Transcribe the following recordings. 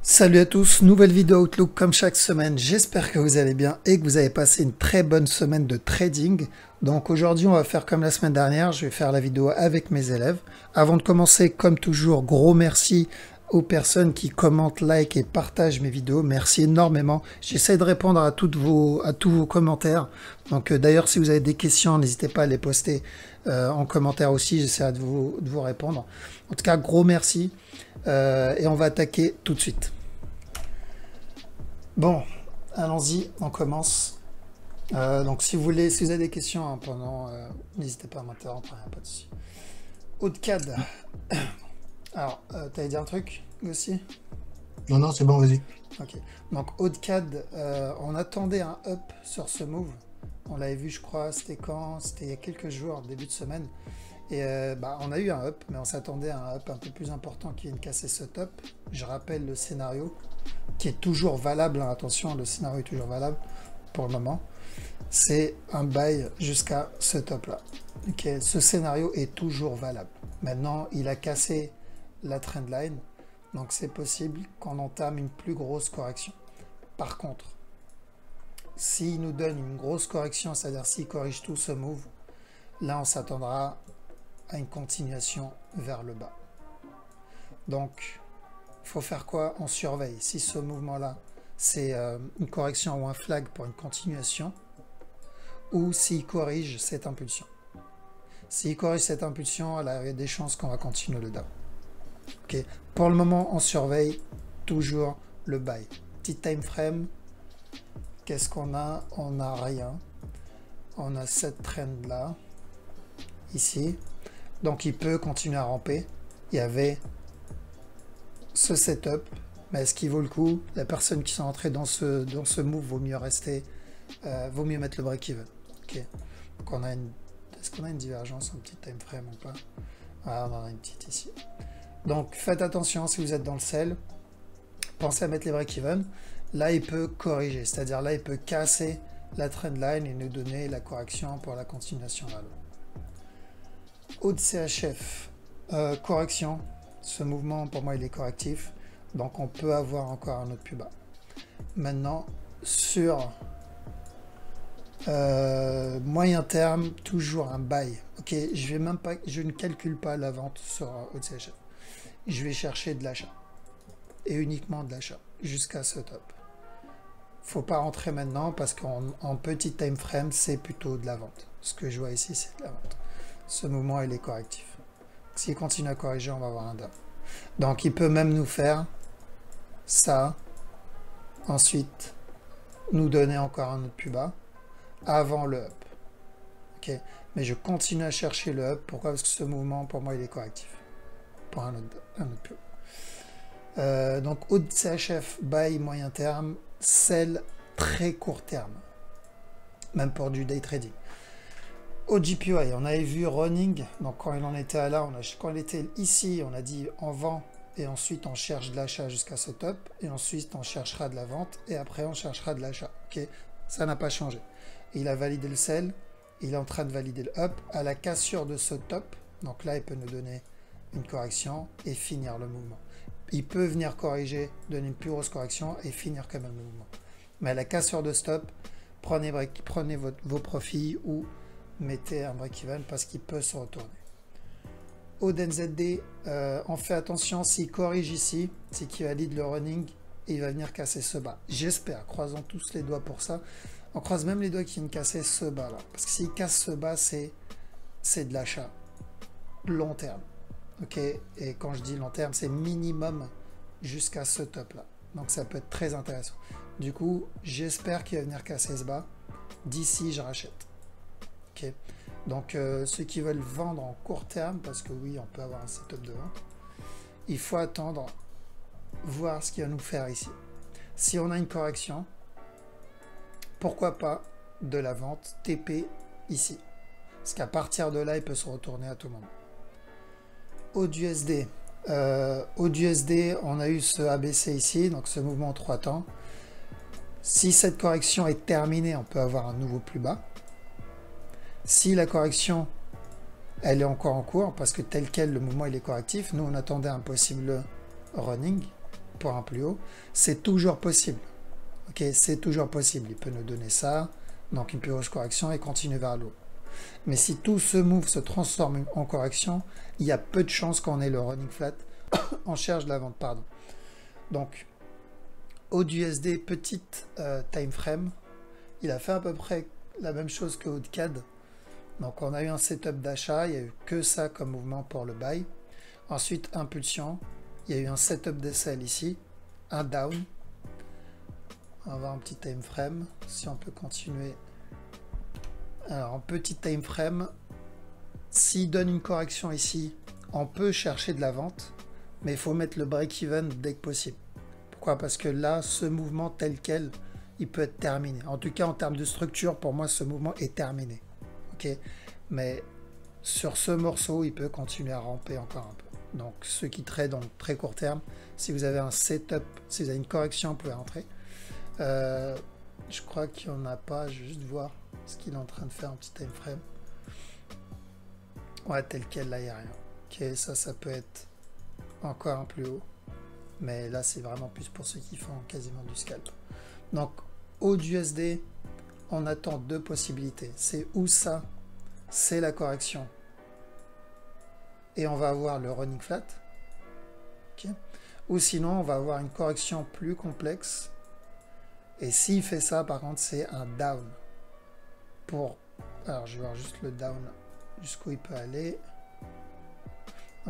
Salut à tous, nouvelle vidéo Outlook comme chaque semaine. J'espère que vous allez bien et que vous avez passé une très bonne semaine de trading. Donc aujourd'hui, on va faire comme la semaine dernière, je vais faire la vidéo avec mes élèves. Avant de commencer, comme toujours, gros merci aux personnes qui commentent, like et partagent mes vidéos. Merci énormément. J'essaie de répondre à tous vos commentaires. Donc d'ailleurs, si vous avez des questions, n'hésitez pas à les poster en commentaire aussi. J'essaierai de vous répondre. En tout cas, gros merci. Et on va attaquer tout de suite. Bon, allons-y, on commence. Donc si vous avez des questions hein, pendant, n'hésitez pas à m'interrompre, hein, pas de souci. AutoCAD. Alors, t'allais dire un truc aussi? Non, non, c'est bon, vas-y. Ok. Donc AutoCAD, on attendait un up sur ce move. On l'avait vu, je crois, c'était quand? C'était il y a quelques jours, début de semaine. Et on a eu un up, mais on s'attendait à un up un peu plus important qui vienne casser ce top. Je rappelle le scénario, qui est toujours valable, hein, attention, le scénario est toujours valable pour le moment. C'est un buy jusqu'à ce top là. Okay, ce scénario est toujours valable. Maintenant, il a cassé la trendline, donc c'est possible qu'on entame une plus grosse correction. Par contre, s'il nous donne une grosse correction, c'est-à-dire s'il corrige tout ce move, là on s'attendra à une continuation vers le bas. Donc, il faut faire quoi? On surveille. Si ce mouvement-là, c'est une correction ou un flag pour une continuation, ou s'il corrige cette impulsion. S'il corrige cette impulsion, là, il y a des chances qu'on va continuer le down. Okay. Pour le moment, on surveille toujours le buy. Petit time frame, qu'est-ce qu'on a? On n'a rien. On a cette trend-là, ici. Donc, il peut continuer à ramper. Il y avait ce setup, mais est-ce qu'il vaut le coup? Les personnes qui sont entrées dans ce move, vaut mieux rester, vaut mieux mettre le break-even. Ok. Donc on a est-ce qu'on a une divergence en petit time frame ou pas? Ah, on en a une petite ici. Donc faites attention si vous êtes dans le sell, pensez à mettre les break-even. Là, il peut corriger, c'est-à-dire là, il peut casser la trendline et nous donner la correction pour la continuation vers le haut de CHF, correction. Ce mouvement, pour moi, il est correctif. Donc, on peut avoir encore un autre plus bas. Maintenant, sur moyen terme, toujours un buy. Ok, je ne calcule pas la vente sur OCHF. Je vais chercher de l'achat. Et uniquement de l'achat. Jusqu'à ce top. Faut pas rentrer maintenant parce qu'en petit time frame, c'est plutôt de la vente. Ce que je vois ici, c'est de la vente. Ce mouvement, il est correctif. S'il continue à corriger, on va avoir un down. Donc, il peut même nous faire ça. Ensuite, nous donner encore un autre plus bas avant le up. Ok. Mais je continue à chercher le up. Pourquoi? Parce que ce mouvement, pour moi, il est correctif. Pour un autre plus haut. Donc, haut de CHF, buy moyen terme, sell très court terme. Même pour du day trading. Au GPY, on avait vu running, donc quand il en était là, quand il était ici, on a dit on vend et ensuite on cherche de l'achat jusqu'à ce top et ensuite on cherchera de la vente et après on cherchera de l'achat. Ok, ça n'a pas changé. Il a validé le sell, il est en train de valider le up à la cassure de ce top. Donc là, il peut nous donner une correction et finir le mouvement. Il peut venir corriger, donner une plus grosse correction et finir quand même le mouvement. Mais à la cassure de stop, prenez vos profits ou mettez un break-even parce qu'il peut se retourner. Au DNZD, on fait attention s'il corrige ici, c'est qu'il valide le running et il va venir casser ce bas. J'espère, croisons tous les doigts pour ça. On croise même les doigts qu'il vienne casser ce bas là. Parce que s'il casse ce bas, c'est de l'achat. Long terme. Ok. Et quand je dis long terme, c'est minimum jusqu'à ce top là. Donc ça peut être très intéressant. Du coup, j'espère qu'il va venir casser ce bas. D'ici, je rachète. Okay. Donc ceux qui veulent vendre en court terme, parce que oui, on peut avoir un setup de vente, il faut attendre, voir ce qu'il va nous faire ici. Si on a une correction, pourquoi pas de la vente TP ici. Parce qu'à partir de là, il peut se retourner à tout moment. Au USD, on a eu ce ABC ici, donc ce mouvement en 3 temps. Si cette correction est terminée, on peut avoir un nouveau plus bas. Si la correction, elle est encore en cours, parce que tel quel, le mouvement il est correctif, nous on attendait un possible running, pour un plus haut, c'est toujours possible. Ok, c'est toujours possible. Il peut nous donner ça, donc une plus grosse correction et continuer vers le haut. Mais si tout ce move se transforme en correction, il y a peu de chances qu'on ait le running flat en cherche de la vente, pardon. Donc, AUDUSD, petite time frame, il a fait à peu près la même chose que AUDCAD. Donc, on a eu un setup d'achat, il n'y a eu que ça comme mouvement pour le buy. Ensuite, impulsion, il y a eu un setup de sell ici, un down. On va avoir un petit time frame, si on peut continuer. Alors, en petit time frame, s'il donne une correction ici, on peut chercher de la vente, mais il faut mettre le break-even dès que possible. Pourquoi? Parce que là, ce mouvement tel quel, il peut être terminé. En tout cas, en termes de structure, pour moi, ce mouvement est terminé. Ok, mais sur ce morceau, il peut continuer à ramper encore un peu. Donc, ceux qui tradent dans le très court terme, si vous avez un setup, si vous avez une correction, vous pouvez rentrer. Je crois qu'il n'y en a pas, je vais juste voir ce qu'il est en train de faire en petit time frame. Ouais, tel quel, là, il n'y a rien. Ok, ça peut être encore un plus haut. Mais là, c'est vraiment plus pour ceux qui font quasiment du scalp. Donc, AUDUSD, on attend deux possibilités. C'est où ça, c'est la correction. Et on va avoir le running flat. Okay. Ou sinon, on va avoir une correction plus complexe. Et s'il fait ça, par contre, c'est un down. Alors, je vais voir juste le down, jusqu'où il peut aller.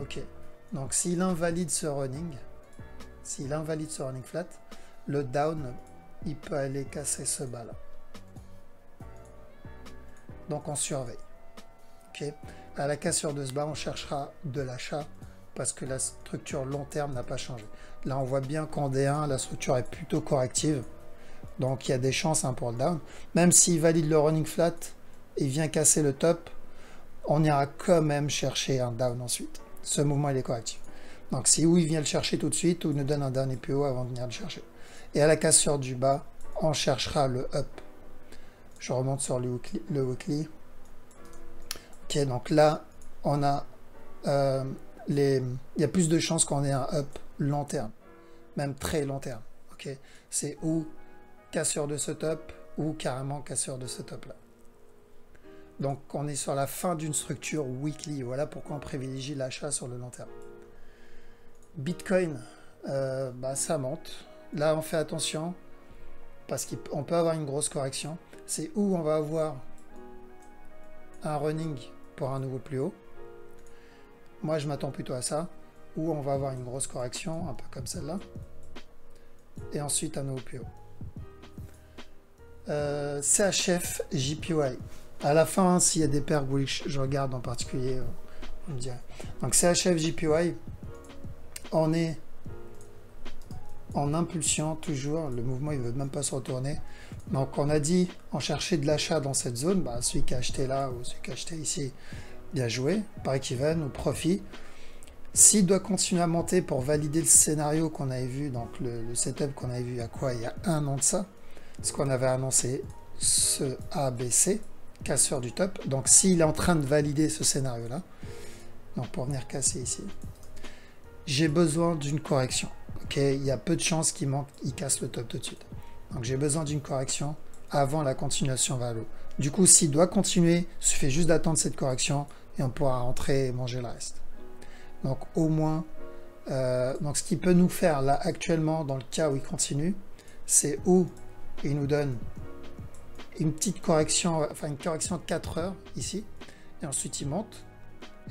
Ok. Donc, s'il invalide ce running flat, le down, il peut aller casser ce bas là. Donc, on surveille. Ok. À la cassure de ce bas, on cherchera de l'achat parce que la structure long terme n'a pas changé. Là, on voit bien qu'en D1, la structure est plutôt corrective. Donc, il y a des chances pour le down. Même s'il valide le running flat et vient casser le top, on ira quand même chercher un down ensuite. Ce mouvement, il est correctif. Donc, si ou il vient le chercher tout de suite, ou il nous donne un dernier plus haut avant de venir le chercher. Et à la cassure du bas, on cherchera le up. Je remonte sur le weekly. Ok, donc là, on a il y a plus de chances qu'on ait un up long terme, même très long terme. Ok, c'est ou cassure de ce top ou carrément cassure de ce top là. Donc on est sur la fin d'une structure weekly. Voilà pourquoi on privilégie l'achat sur le long terme. Bitcoin, ça monte. Là on fait attention parce qu'on peut avoir une grosse correction. C'est où on va avoir un running pour un nouveau plus haut. Moi je m'attends plutôt à ça. Où on va avoir une grosse correction, un peu comme celle-là. Et ensuite un nouveau plus haut. CHF, JPY. À la fin, s'il y a des paires que je regarde en particulier, on me dirait. Donc CHF, JPY, on est en impulsion toujours. Le mouvement, il ne veut même pas se retourner. Donc on a dit, on cherchait de l'achat dans cette zone. Celui qui a acheté là ou celui qui a acheté ici, bien joué. Break-even ou profit. S'il doit continuer à monter pour valider le scénario qu'on avait vu, donc le setup qu'on avait vu il y a un an de ça, ce qu'on avait annoncé, ce ABC, casseur du top. Donc s'il est en train de valider ce scénario là, donc pour venir casser ici, j'ai besoin d'une correction. Ok, il y a peu de chances qu'il casse le top tout de suite. Donc j'ai besoin d'une correction avant la continuation vers le haut. Du coup, s'il doit continuer, il suffit juste d'attendre cette correction et on pourra rentrer et manger le reste. Donc au moins, donc ce qu'il peut nous faire là actuellement dans le cas où il continue, c'est où il nous donne une petite correction, enfin une correction de 4 heures ici, et ensuite il monte,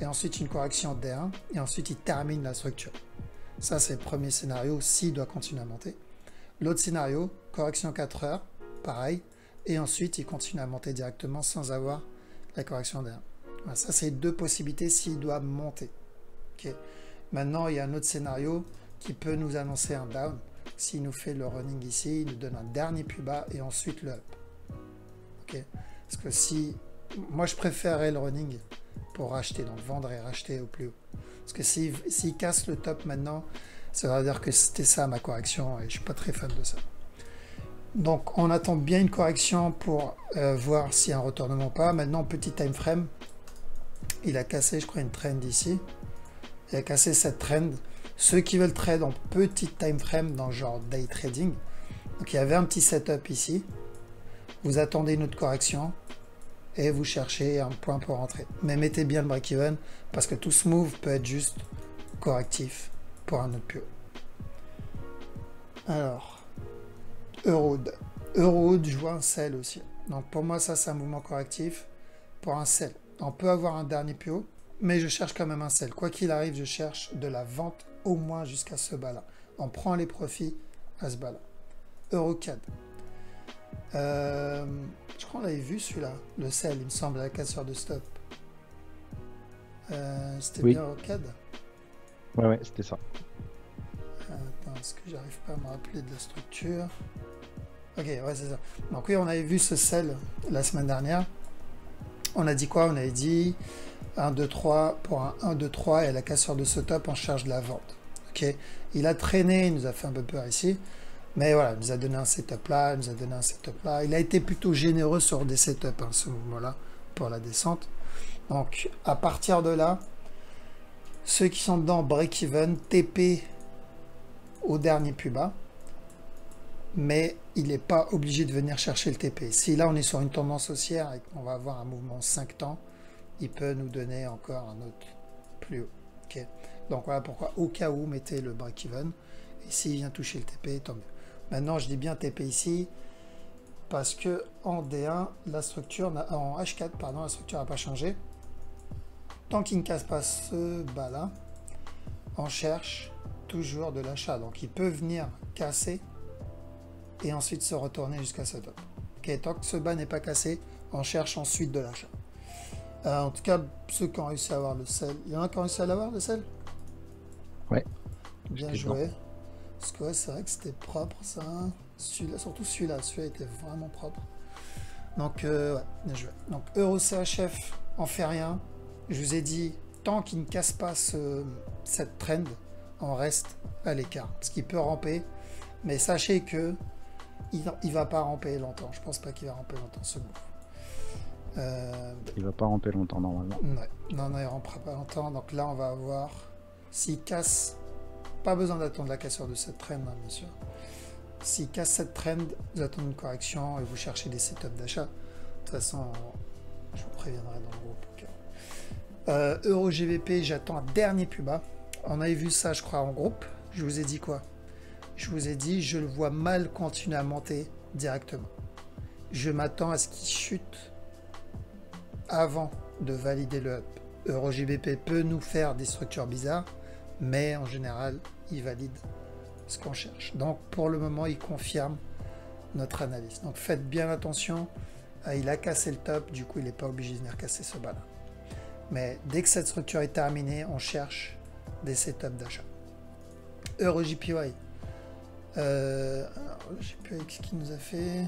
et ensuite une correction D1, et ensuite il termine la structure. Ça c'est le premier scénario, s'il doit continuer à monter. L'autre scénario, correction 4 heures, pareil, et ensuite il continue à monter directement sans avoir la correction D1. Voilà, ça c'est deux possibilités s'il doit monter. Okay. Maintenant il y a un autre scénario qui peut nous annoncer un down. S'il nous fait le running ici, il nous donne un dernier plus bas et ensuite le up. Ok. Parce que si... Moi, je préférerais le running pour racheter, donc vendre et racheter au plus haut. Parce que s'il casse le top maintenant, ça veut dire que c'était ça ma correction et je suis pas très fan de ça. Donc, on attend bien une correction pour voir s'il y a un retournement ou pas. Maintenant, petit time frame, il a cassé, je crois, une trend ici. Il a cassé cette trend. Ceux qui veulent trade en petite time frame dans le genre day trading, donc il y avait un petit setup ici, vous attendez une autre correction et vous cherchez un point pour rentrer. Mais mettez bien le break-even parce que tout ce move peut être juste correctif pour un autre PO. Alors, Eurood. Eurood, je vois un sell aussi. Donc pour moi, ça c'est un mouvement correctif pour un sell. On peut avoir un dernier PO, mais je cherche quand même un sell. Quoi qu'il arrive, je cherche de la vente au moins jusqu'à ce bas-là. On prend les profits à ce bas-là. Eurocad. Je crois qu'on l'avait vu celui-là, le sell, il me semble, la cassure de stop. C'était bien Eurocad. Ouais, c'était ça. Attends, est-ce que j'arrive pas à me rappeler de la structure? Ok, ouais, c'est ça. Donc oui, on avait vu ce sell la semaine dernière. On a dit quoi? On avait dit 1, 2, 3 pour un 1, 2, 3 et la cassure de ce top en charge de la vente. Ok, il a traîné, il nous a fait un peu peur ici. Mais voilà, il nous a donné un setup là, il nous a donné un setup là. Il a été plutôt généreux sur des setups, hein, ce mouvement-là, pour la descente. Donc, à partir de là, ceux qui sont dedans, break-even, TP au dernier plus bas. Mais il n'est pas obligé de venir chercher le TP. Si là, on est sur une tendance haussière et qu'on va avoir un mouvement 5 temps, il peut nous donner encore un autre plus haut. Okay. Donc voilà pourquoi, au cas où, mettez le break-even. Et s'il vient toucher le TP, tant mieux. Maintenant, je dis bien TP ici, parce que en D1, la structure, en H4, pardon, la structure n'a pas changé. Tant qu'il ne casse pas ce bas-là, on cherche toujours de l'achat. Donc il peut venir casser et ensuite se retourner jusqu'à ce top. Okay, tant que ce bas n'est pas cassé, on cherche ensuite de l'achat. En tout cas, ceux qui ont réussi à avoir le sell, il y en a qui ont réussi à l'avoir le sell? Ouais. Bien joué. Parce que ouais, c'est vrai que c'était propre ça. Celui-là, surtout celui-là était vraiment propre. Donc ouais, bien joué. Donc Euro CHF, on fait rien. Je vous ai dit, tant qu'il ne casse pas cette trend, on reste à l'écart. Parce qu'il peut ramper, mais sachez que il va pas ramper longtemps. Je pense pas qu'il va ramper longtemps ce move. Il va pas ramper longtemps normalement. Ouais. Non, il rampera pas longtemps. Donc là, on va avoir, s'il casse, pas besoin d'attendre la cassure de cette trend, hein, bien sûr. S'il casse cette trend, vous attendez une correction et vous cherchez des setups d'achat. De toute façon, je vous préviendrai dans le groupe. Okay. Euro GVP, j'attends un dernier plus bas. On avait vu ça, je crois, en groupe. Je vous ai dit quoi? Je vous ai dit, je le vois mal continuer à monter directement. Je m'attends à ce qu'il chute avant de valider le up. Euro GBP peut nous faire des structures bizarres, mais en général, il valide ce qu'on cherche. Donc, pour le moment, il confirme notre analyse. Donc, faites bien attention. Il a cassé le top, du coup, il n'est pas obligé de venir casser ce bas-là. Mais dès que cette structure est terminée, on cherche des setups d'achat. Euro JPY. JPY, qu'est-ce qu'il nous a fait?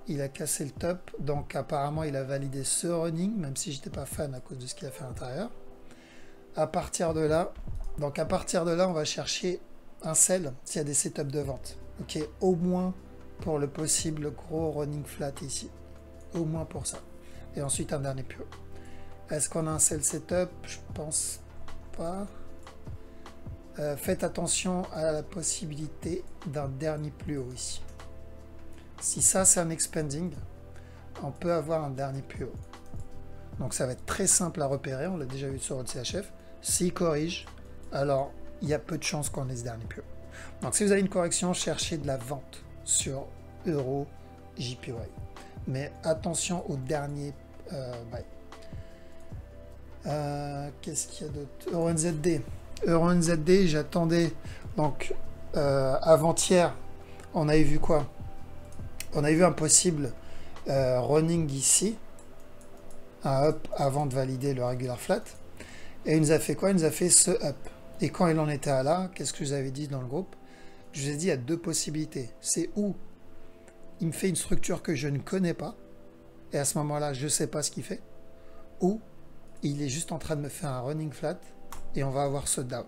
Il a cassé le top, donc apparemment il a validé ce running, même si j'étais pas fan à cause de ce qu'il a fait à l'intérieur. À partir de là, on va chercher un sell s'il y a des setups de vente. Ok, au moins pour le possible gros running flat ici, au moins pour ça. Et ensuite un dernier plus haut. Est-ce qu'on a un sell setup? Je pense pas. Faites attention à la possibilité d'un dernier plus haut ici. Si ça c'est un expanding, on peut avoir un dernier plus haut. Donc ça va être très simple à repérer, on l'a déjà vu sur le CHF. S'il corrige, alors il y a peu de chances qu'on ait ce dernier plus haut. Donc si vous avez une correction, cherchez de la vente sur Euro JPY. Mais attention au dernier buy. Qu'est-ce qu'il y a d'autre? Euro NZD. Euro NZD, j'attendais. Donc avant-hier, on avait vu quoi? On a vu un possible running ici, un up avant de valider le regular flat. Et il nous a fait quoi? Il nous a fait ce up. Et quand il en était à là, qu'est-ce que je vous avais dit dans le groupe? Je vous ai dit, il y a deux possibilités. C'est où il me fait une structure que je ne connais pas, et à ce moment-là, je ne sais pas ce qu'il fait, ou il est juste en train de me faire un running flat, et on va avoir ce down.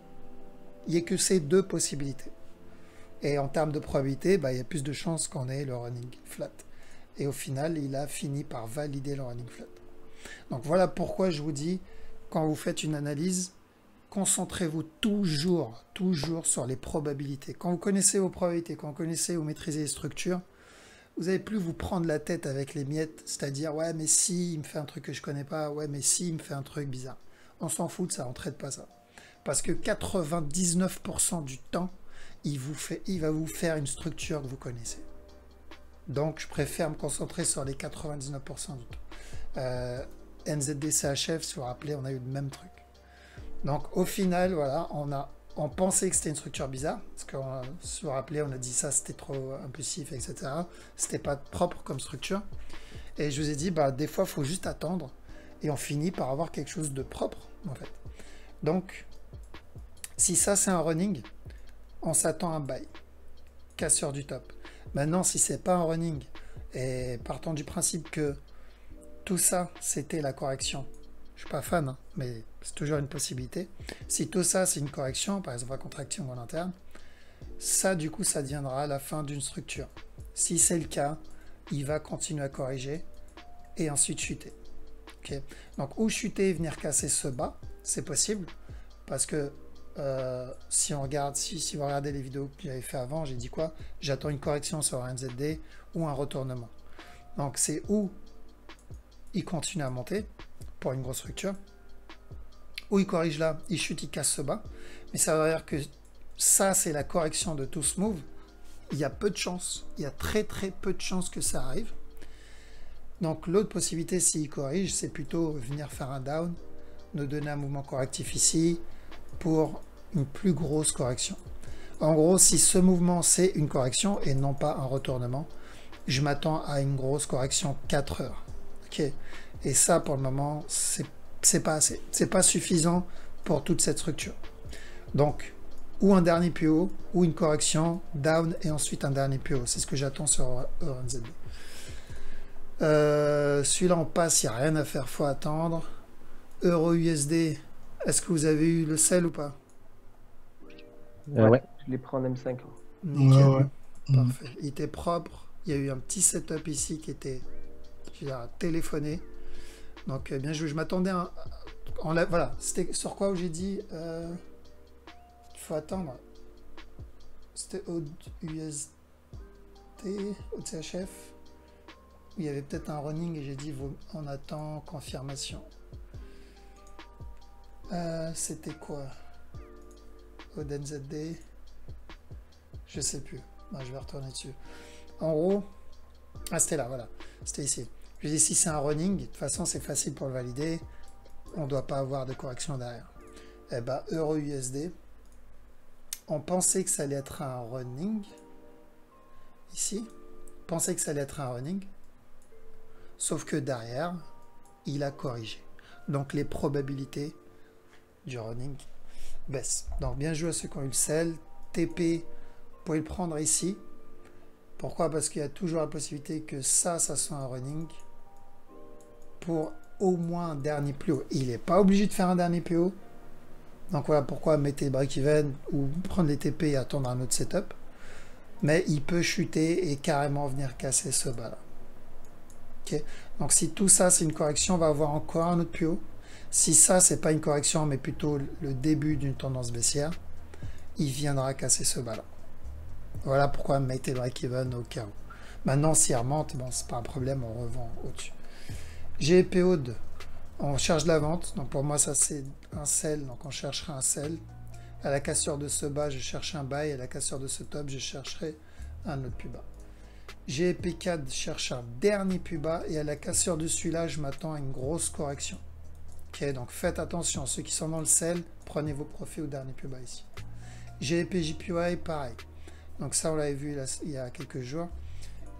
Il n'y a que ces deux possibilités. Et en termes de probabilité, il y a plus de chances qu'on ait le running flat. Et au final, il a fini par valider le running flat. Donc voilà pourquoi je vous dis, quand vous faites une analyse, concentrez-vous toujours sur les probabilités. Quand vous connaissez vos probabilités, quand vous connaissez, vous maîtrisez les structures, vous n'allez plus vous prendre la tête avec les miettes, c'est-à-dire, ouais, mais si, il me fait un truc que je connais pas, ouais, mais si, il me fait un truc bizarre. On s'en fout de ça, on ne traite pas ça. Parce que 99% du temps, il va vous faire une structure que vous connaissez. Donc, je préfère me concentrer sur les 99% du temps. NZD CHF, si vous vous rappelez, on a eu le même truc. Donc, au final, voilà, on pensait que c'était une structure bizarre, parce que, si vous vous rappelez, on a dit ça, c'était trop impulsif, etc. C'était pas propre comme structure. Et je vous ai dit, bah, des fois, il faut juste attendre, et on finit par avoir quelque chose de propre, en fait. Donc, si ça, c'est un running, on s'attend à un buy. Cassure du top. Maintenant, si c'est pas un running, et partant du principe que tout ça, c'était la correction, je suis pas fan, hein, mais c'est toujours une possibilité. Si tout ça, c'est une correction, par exemple la contraction en interne, ça, du coup, ça deviendra la fin d'une structure. Si c'est le cas, il va continuer à corriger et ensuite chuter. Okay. Donc, ou chuter et venir casser ce bas, c'est possible, parce que si on regarde, si vous regardez les vidéos que j'avais fait avant, j'ai dit quoi? J'attends une correction sur un NZD ou un retournement. Donc, c'est où il continue à monter pour une grosse structure, ou il corrige là, il chute, il casse ce bas, mais ça veut dire que ça, c'est la correction de tout ce move. Il y a peu de chances, il y a très peu de chances que ça arrive. Donc l'autre possibilité, s'il corrige, c'est plutôt venir faire un down, nous donner un mouvement correctif ici pour une plus grosse correction. En gros, si ce mouvement c'est une correction et non pas un retournement, je m'attends à une grosse correction 4 heures. Ok. Et ça, pour le moment, c'est pas assez. C'est pas suffisant pour toute cette structure. Donc, ou un dernier plus haut, ou une correction, down, et ensuite un dernier plus haut. C'est ce que j'attends sur EURNZD. Celui-là, on passe, il n'y a rien à faire, faut attendre. Euro-USD, est-ce que vous avez eu le sell ou pas? Ouais. Je les prends en M5. Nickel. Ouais. Parfait. Il était propre. Il y a eu un petit setup ici qui était, je dirais, téléphoné. Donc, bien joué. Je m'attendais à voilà. C'était sur quoi où j'ai dit il faut attendre. C'était au USD, au CHF. Il y avait peut-être un running et j'ai dit on attend confirmation. C'était quoi? Au NZD, je sais plus. Non, je vais retourner dessus. En gros, c'était là, voilà. C'était ici. Je dis si c'est un running, de toute façon c'est facile pour le valider. On ne doit pas avoir de correction derrière. Eh ben, Euro-USD, on pensait que ça allait être un running. Ici, on pensait que ça allait être un running. Sauf que derrière, il a corrigé. Donc les probabilités du running baissent. Donc bien joué à ceux qui ont eu le sell. TP, vous pouvez le prendre ici. Pourquoi? Parce qu'il y a toujours la possibilité que ça soit un running pour au moins un dernier plus haut. Il n'est pas obligé de faire un dernier plus haut. Donc voilà pourquoi mettez le break-even ou prendre les TP et attendre un autre setup. Mais il peut chuter et carrément venir casser ce bas là. Okay. Donc si tout ça c'est une correction, on va avoir encore un autre plus haut. Si ça c'est pas une correction mais plutôt le début d'une tendance baissière, il viendra casser ce bas là. Voilà pourquoi mettez le break-even au cas où. Maintenant s'il remonte, bon c'est pas un problème, on revend au-dessus. GPO2, on cherche de la vente, donc pour moi ça c'est un sell, donc on cherchera un sell. À la cassure de ce bas, je cherche un buy, à la cassure de ce top, je chercherai un autre plus bas. GP4 cherche un dernier plus bas et à la cassure de celui-là, je m'attends à une grosse correction. Ok, donc faites attention, ceux qui sont dans le sell, prenez vos profits au dernier plus bas ici. GP-JPY, pareil. Donc ça, on l'avait vu là, il y a quelques jours.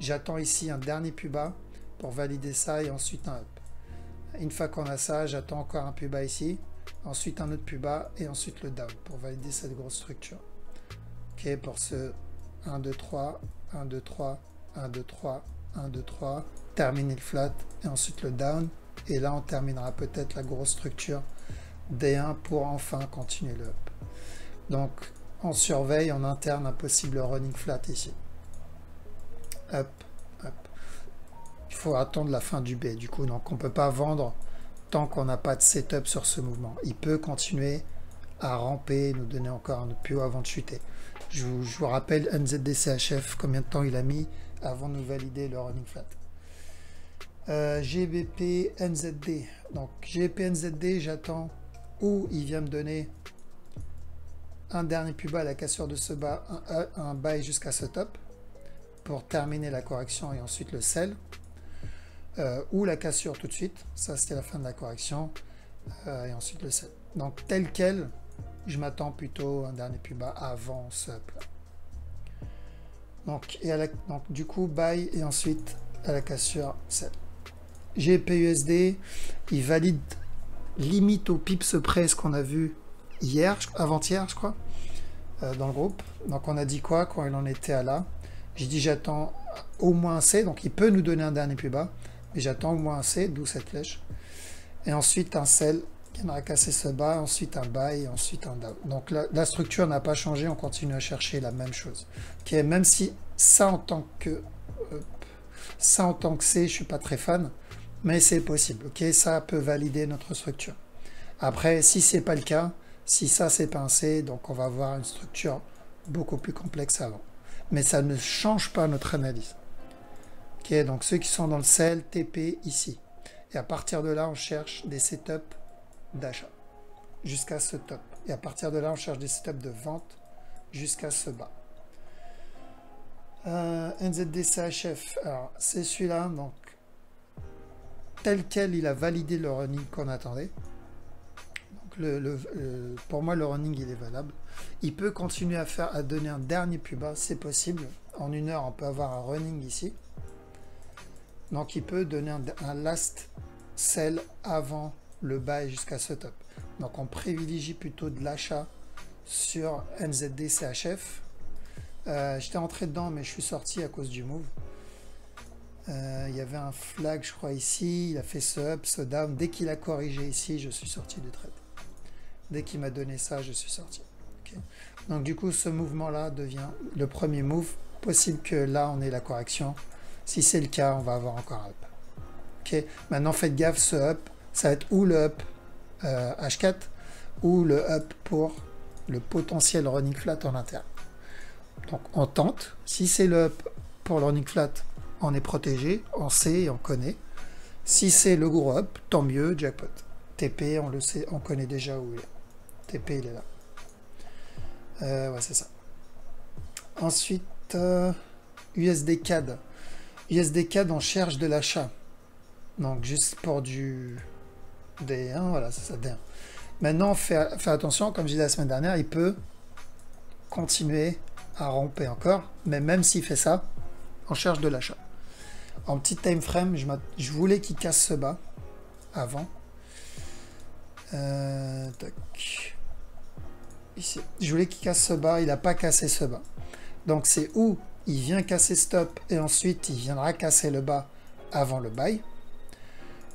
J'attends ici un dernier plus bas pour valider ça et ensuite un up. Une fois qu'on a ça, j'attends encore un plus bas ici, ensuite un autre plus bas et ensuite le down pour valider cette grosse structure. Ok, pour ce 1, 2, 3, 1, 2, 3, 1, 2, 3, 1, 2, 3, terminer le flat et ensuite le down. Et là, on terminera peut-être la grosse structure D1 pour enfin continuer le up. Donc, on surveille en interne un possible running flat ici. Up, up. Il faut attendre la fin du B du coup, donc on ne peut pas vendre tant qu'on n'a pas de setup sur ce mouvement. Il peut continuer à ramper, nous donner encore un autre plus haut avant de chuter. Je vous rappelle NZD-CHF, combien de temps il a mis avant de nous valider le running flat. GBP NZD. Donc GBP NZD, j'attends où il vient me donner un dernier plus bas à la cassure de ce bas, un buy jusqu'à ce top pour terminer la correction et ensuite le sell. Ou la cassure tout de suite, ça c'était la fin de la correction, et ensuite le sell. Donc tel quel, je m'attends plutôt un dernier plus bas avant ce up là. Donc, donc du coup buy et ensuite à la cassure sell. GPUSD, il valide limite au pips près ce qu'on a vu hier, avant-hier je crois, dans le groupe. Donc on a dit quoi quand il en était à là? J'ai dit j'attends au moins un C, donc il peut nous donner un dernier plus bas, mais j'attends au moins un C, d'où cette flèche. Et ensuite un sell qui viendra casser ce bas, ensuite un buy, ensuite un down. Donc la structure n'a pas changé, on continue à chercher la même chose. Okay, même si ça en tant que C, je suis pas très fan, mais c'est possible. Ok, ça peut valider notre structure. Après, si c'est pas le cas, si ça c'est pas un C, donc on va avoir une structure beaucoup plus complexe avant. Mais ça ne change pas notre analyse. Ok, donc ceux qui sont dans le sell, TP ici. Et à partir de là, on cherche des setups d'achat jusqu'à ce top. Et à partir de là, on cherche des setups de vente jusqu'à ce bas. NZD-CHF, alors c'est celui-là, donc tel quel il a validé le running qu'on attendait. Donc pour moi, le running il est valable. Il peut continuer à donner un dernier plus bas, c'est possible. En une heure, on peut avoir un running ici. Donc il peut donner un last sell avant le buy jusqu'à ce top. Donc on privilégie plutôt de l'achat sur NZD-CHF. J'étais entré dedans, mais je suis sorti à cause du move. Il y avait un flag, je crois, ici. Il a fait ce up, ce down. Dès qu'il a corrigé ici, je suis sorti du trade. Dès qu'il m'a donné ça, je suis sorti. Okay. Donc du coup, ce mouvement-là devient le premier move. Possible que là, on ait la correction. Si c'est le cas, on va avoir encore un up. Okay. Maintenant, faites gaffe, ce up, ça va être ou le up H4 ou le up pour le potentiel running flat en interne. Donc on tente. Si c'est le up pour le running flat, on est protégé, on sait et on connaît. Si c'est le gros up, tant mieux, jackpot. TP, on le sait, on connaît déjà où il est. TP, il est là. Ouais, c'est ça. Ensuite, USD CAD. USD CAD, on cherche de l'achat. Donc juste pour du D1, voilà, c'est ça, D1. Maintenant, fais attention, comme je disais la semaine dernière, il peut continuer à ramper encore, mais même s'il fait ça, on cherche de l'achat. En petit time frame, je voulais qu'il casse ce bas avant. Tac. Ici. Je voulais qu'il casse ce bas, il n'a pas cassé ce bas. Donc c'est où il vient casser stop et ensuite il viendra casser le bas avant le buy,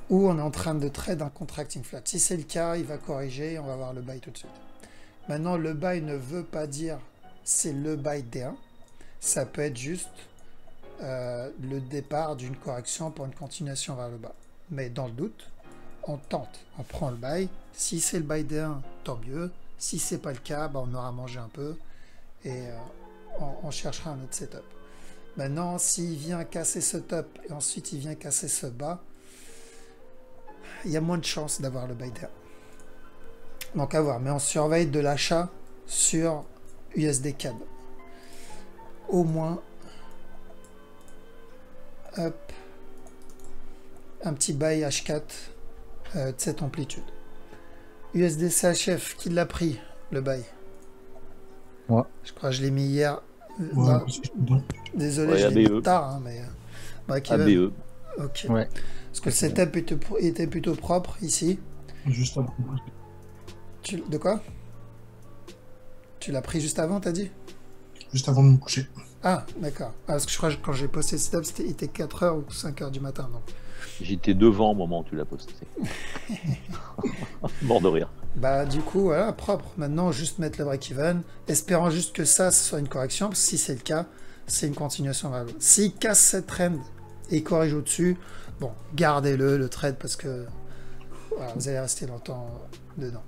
ou on est en train de trade un contracting flat. Si c'est le cas, il va corriger et on va voir le buy tout de suite. Maintenant, le buy ne veut pas dire c'est le buy D1. Ça peut être juste le départ d'une correction pour une continuation vers le bas. Mais dans le doute, on tente, on prend le buy. Si c'est le buy D1, tant mieux. Si c'est pas le cas, bah, on aura mangé un peu et on cherchera un autre setup. Maintenant, s'il vient casser ce top et ensuite il vient casser ce bas, il y a moins de chances d'avoir le buy D1. Donc à voir, mais on surveille de l'achat sur USD CAD. Au moins, hop, un petit buy H4 de cette amplitude. USD CHF, qui l'a pris, le buy? Ouais. Je crois que je l'ai mis hier. Ouais, Bah, désolé, Ouais, je l'ai mis ABE. tard, hein, mais... bah, ABE. ok. Ouais. Parce que le setup était plutôt propre ici. Juste avant. De quoi? Tu l'as pris juste avant, t'as dit? Juste avant de me coucher. Ah, d'accord. Ah, parce que je crois que quand j'ai posté le setup, il était 4h ou 5h du matin. Donc. J'étais devant au moment où tu l'as posté. Mort de rire. Bah, du coup, voilà, propre. Maintenant, juste mettre le break-even, espérant juste que ça, ce soit une correction, parce que si c'est le cas, c'est une continuation vers le haut. S'il casse cette trend et il corrige au-dessus, bon, gardez-le, le trade, parce que voilà, vous allez rester longtemps dedans.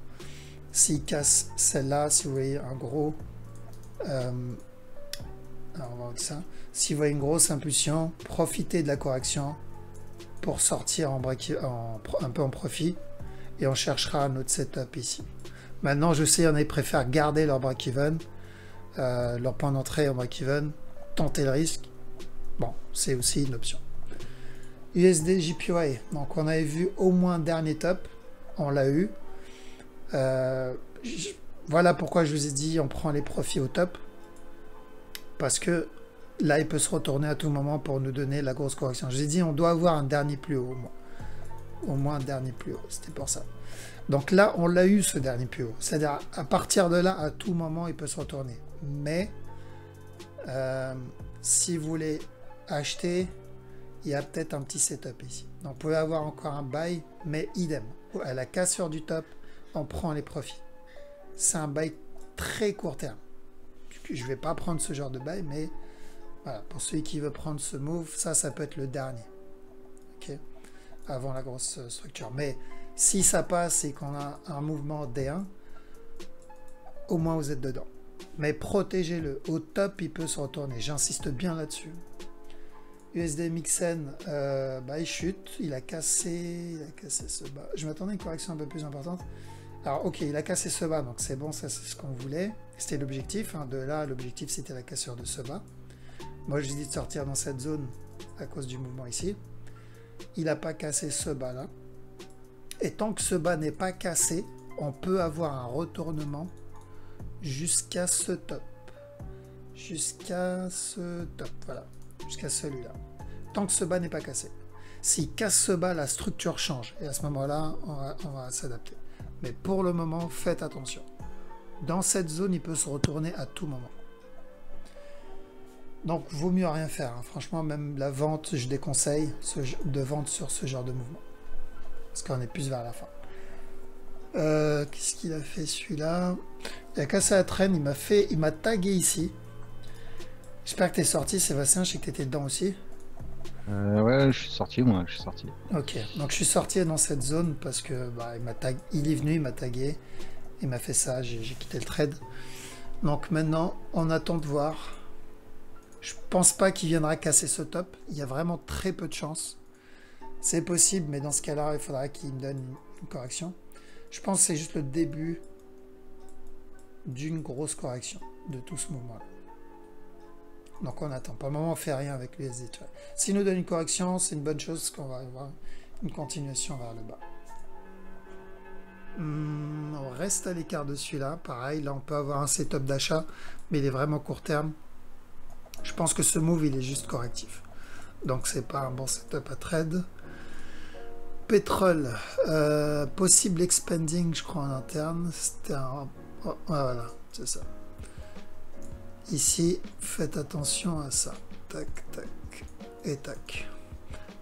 S'il casse celle-là, si vous voyez un gros... alors on va voir ça. Si vous voyez une grosse impulsion, profitez de la correction pour sortir un peu en profit. Et on cherchera un autre setup ici. Maintenant, je sais, il y en a qui préfèrent garder leur break-even, leur point d'entrée en break-even, tenter le risque. Bon, c'est aussi une option. USD JPY. Donc, on avait vu au moins dernier top. On l'a eu. Voilà pourquoi je vous ai dit on prend les profits au top. Parce que là, il peut se retourner à tout moment pour nous donner la grosse correction. Je vous ai dit on doit avoir un dernier plus haut au moins. Au moins un dernier plus haut. C'était pour ça. Donc là, on l'a eu ce dernier plus haut. C'est-à-dire à partir de là, à tout moment, il peut se retourner. Mais si vous voulez acheter, il y a peut-être un petit setup ici. Donc vous pouvez avoir encore un buy, mais idem. À la cassure du top, on prend les profits. C'est un buy très court terme. Je ne vais pas prendre ce genre de buy, mais voilà, pour celui qui veut prendre ce move, ça peut être le dernier. Ok, avant la grosse structure. Mais si ça passe et qu'on a un mouvement D1, au moins vous êtes dedans. Mais protégez-le. Au top, il peut se retourner. J'insiste bien là-dessus. USD Mixen, il chute. Il a cassé ce bas. Je m'attendais à une correction un peu plus importante. Alors, ok, il a cassé ce bas, donc c'est bon, ça c'est ce qu'on voulait. C'était l'objectif. De là, l'objectif c'était la cassure de ce bas. Moi, je lui ai dit de sortir dans cette zone à cause du mouvement ici. Il n'a pas cassé ce bas là. Et tant que ce bas n'est pas cassé, on peut avoir un retournement jusqu'à ce top. Jusqu'à ce top, voilà. Jusqu'à celui-là. Tant que ce bas n'est pas cassé. S'il casse ce bas, la structure change. Et à ce moment-là, on va s'adapter. Mais pour le moment, faites attention. Dans cette zone, il peut se retourner à tout moment. Donc, vaut mieux rien faire. Franchement, même la vente, je déconseille de vendre sur ce genre de mouvement. Parce qu'on est plus vers la fin. Qu'est-ce qu'il a fait celui-là? Il a cassé la traîne, il m'a tagué ici. J'espère que tu es sorti, Sébastien, je sais que tu étais dedans aussi. Ouais, je suis sorti, moi, je suis sorti. Ok, donc je suis sorti dans cette zone parce que il est venu, il m'a tagué, il m'a fait ça, j'ai quitté le trade. Donc maintenant, on attend de voir. Je pense pas qu'il viendra casser ce top, il y a vraiment très peu de chance. C'est possible, mais dans ce cas-là, il faudra qu'il me donne une correction. Je pense que c'est juste le début d'une grosse correction de tout ce mouvement-là. Donc on attend. Pour le moment, on ne fait rien avec l'USD. S'il nous donne une correction, c'est une bonne chose, parce qu'on va avoir une continuation vers le bas. On reste à l'écart de celui-là. Pareil, là, on peut avoir un setup d'achat, mais il est vraiment court terme. Je pense que ce move, il est juste correctif. Donc, c'est pas un bon setup à trade. Pétrole, possible expanding, je crois, en interne. C'était un... Oh, voilà, c'est ça. Ici, faites attention à ça. Tac, tac et tac.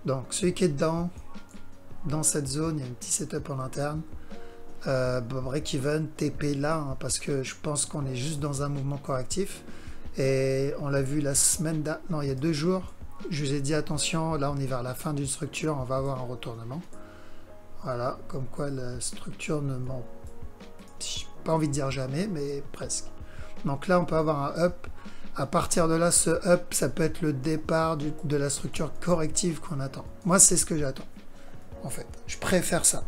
Donc, celui qui est dans cette zone, il y a un petit setup en interne. Break-even, TP là, parce que je pense qu'on est juste dans un mouvement correctif. Et on l'a vu la semaine dernière, non, il y a 2 jours. Je vous ai dit attention, là on est vers la fin d'une structure, on va avoir un retournement. Voilà, comme quoi la structure ne ment, pas envie de dire jamais, mais presque. Donc là on peut avoir un up. À partir de là, ce up, ça peut être le départ de la structure corrective qu'on attend. Moi, c'est ce que j'attends, en fait. Je préfère ça.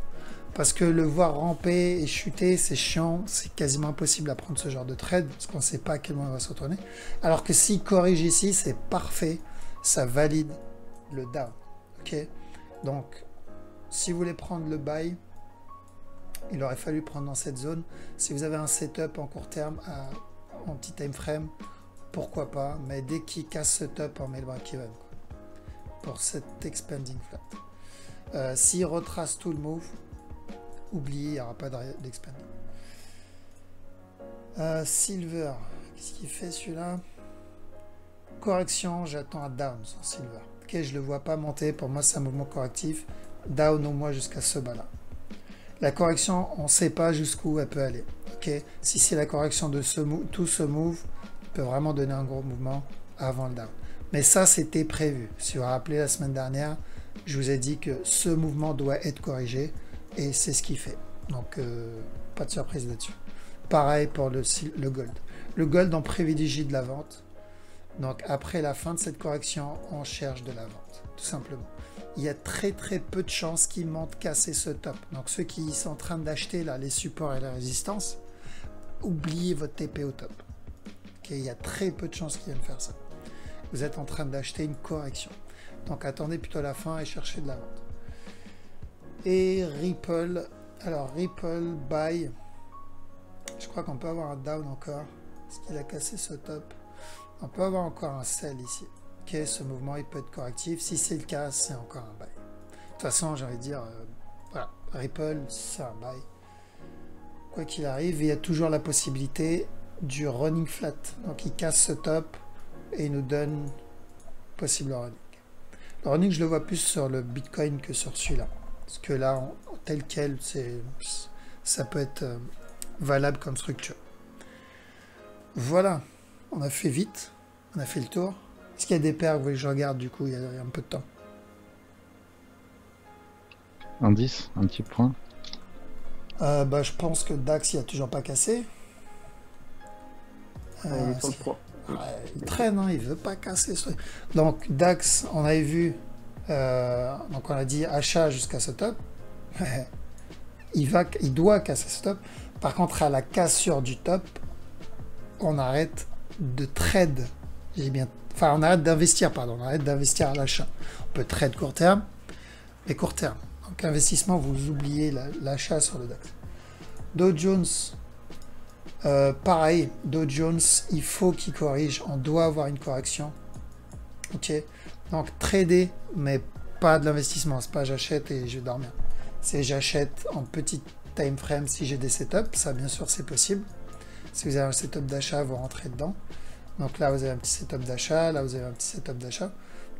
Parce que le voir ramper et chuter, c'est chiant, c'est quasiment impossible à prendre ce genre de trade, parce qu'on ne sait pas à quel moment il va se retourner. Alors que s'il corrige ici, c'est parfait, ça valide le down. Ok, donc, si vous voulez prendre le buy, il aurait fallu prendre dans cette zone. Si vous avez un setup en court terme, en petit time frame, pourquoi pas, mais dès qu'il casse ce top, on met le break-even pour cette expanding flat. S'il retrace tout le move, oubliez, il n'y aura pas d'expanding. Silver, qu'est-ce qu'il fait celui-là? Correction, j'attends un down sur Silver. Ok, je ne le vois pas monter, pour moi c'est un mouvement correctif. Down au moins jusqu'à ce bas-là. La correction, on ne sait pas jusqu'où elle peut aller. Ok, si c'est la correction de tout ce move, peut vraiment donner un gros mouvement avant le down. Mais ça, c'était prévu. Si vous vous rappelez la semaine dernière, je vous ai dit que ce mouvement doit être corrigé et c'est ce qu'il fait. Donc, pas de surprise là-dessus. Pareil pour le gold. Le gold, on privilégie de la vente. Donc, après la fin de cette correction, on cherche de la vente, tout simplement. Il y a très peu de chances qu'ils montent casser ce top. Donc, ceux qui sont en train d'acheter là les supports et la résistance, oubliez votre TP au top. Okay, il y a très peu de chances qu'ils viennent faire ça. Vous êtes en train d'acheter une correction. Donc, attendez plutôt la fin et cherchez de la vente. Et Ripple, alors Ripple, buy. Je crois qu'on peut avoir un down encore. Est-ce qu'il a cassé ce top? On peut avoir encore un sell ici. Ok, ce mouvement il peut être correctif. Si c'est le cas, c'est encore un buy. De toute façon, j'ai envie de dire, voilà, Ripple, c'est un buy. Quoi qu'il arrive, il y a toujours la possibilité du running flat. Donc il casse ce top et il nous donne possible running. Le running, je le vois plus sur le Bitcoin que sur celui-là. Parce que là, tel quel, ça peut être valable comme structure. Voilà, on a fait vite, on a fait le tour. Est-ce qu'il y a des paires que vous voulez que je regarde du coup, il y a un peu de temps? Indice, un petit point. Bah, je pense que Dax, il a toujours pas cassé. Il est sur le 3. Ouais, il traîne, hein, il veut pas casser ce truc. Donc Dax, on avait vu, donc on a dit achat jusqu'à ce top. il doit casser ce top. Par contre, à la cassure du top, on arrête de trade. Enfin, on arrête d'investir, pardon. On arrête d'investir à l'achat. On peut trade court terme, mais court terme. Donc investissement, vous oubliez l'achat sur le DAX. Dow Jones, pareil. Dow Jones, il faut qu'il corrige. On doit avoir une correction. Ok. Donc trader, mais pas de l'investissement. C'est pas j'achète et je vais dormir. C'est j'achète en petit time frame si j'ai des setups. Ça, bien sûr, c'est possible. Si vous avez un setup d'achat, vous rentrez dedans. Donc là, vous avez un petit setup d'achat. Là, vous avez un petit setup d'achat.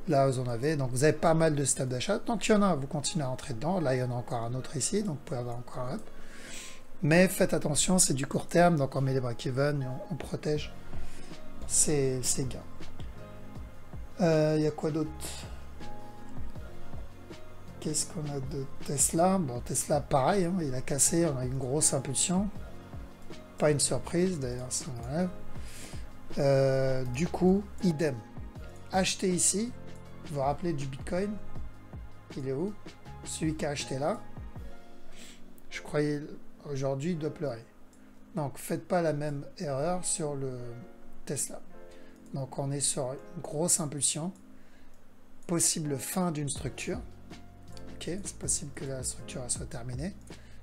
Là, vous en avez. Donc, vous avez pas mal de setups d'achat. Donc, il y en a, vous continuez à rentrer dedans. Là, il y en a encore un autre ici. Donc, vous pouvez avoir encore un up. Mais faites attention, c'est du court terme. Donc, on met les break-even et on protège ces gains. Il y a quoi d'autre? Qu'est-ce qu'on a de Tesla? Bon, Tesla, pareil. Hein, il a cassé. On a une grosse impulsion. Pas une surprise, d'ailleurs, ça m'enlève. Du coup, idem. Acheter ici. Vous vous rappelez du Bitcoin? Il est où? Celui qui a acheté là. Je croyais aujourd'hui il doit pleurer. Donc, faites pas la même erreur sur le Tesla. Donc, on est sur une grosse impulsion. Possible fin d'une structure. Ok, c'est possible que la structure soit terminée.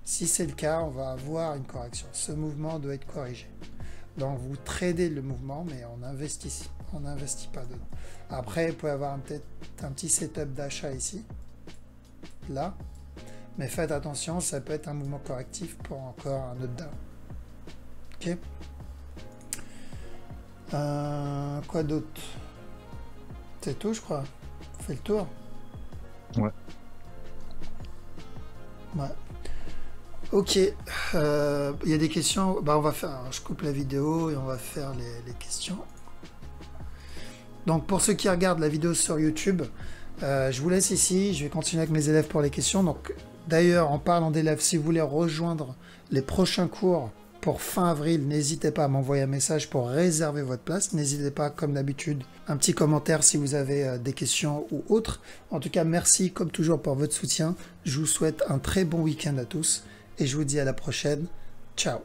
Si c'est le cas, on va avoir une correction. Ce mouvement doit être corrigé. Donc vous tradez le mouvement, mais on n'investit pas dedans. Après, vous pouvez avoir peut-être un petit setup d'achat ici, là. Mais faites attention, ça peut être un mouvement correctif pour encore un autre down. Ok. Quoi d'autre? C'est tout, je crois. On fait le tour. Ouais. Ouais. Ok, il y a des questions. Bah, on va faire. Alors, je coupe la vidéo et on va faire les questions. Donc, pour ceux qui regardent la vidéo sur YouTube, je vous laisse ici. Je vais continuer avec mes élèves pour les questions. Donc, d'ailleurs, en parlant d'élèves, si vous voulez rejoindre les prochains cours pour fin avril, n'hésitez pas à m'envoyer un message pour réserver votre place. N'hésitez pas, comme d'habitude, un petit commentaire si vous avez des questions ou autres. En tout cas, merci comme toujours pour votre soutien. Je vous souhaite un très bon week-end à tous. Et je vous dis à la prochaine. Ciao.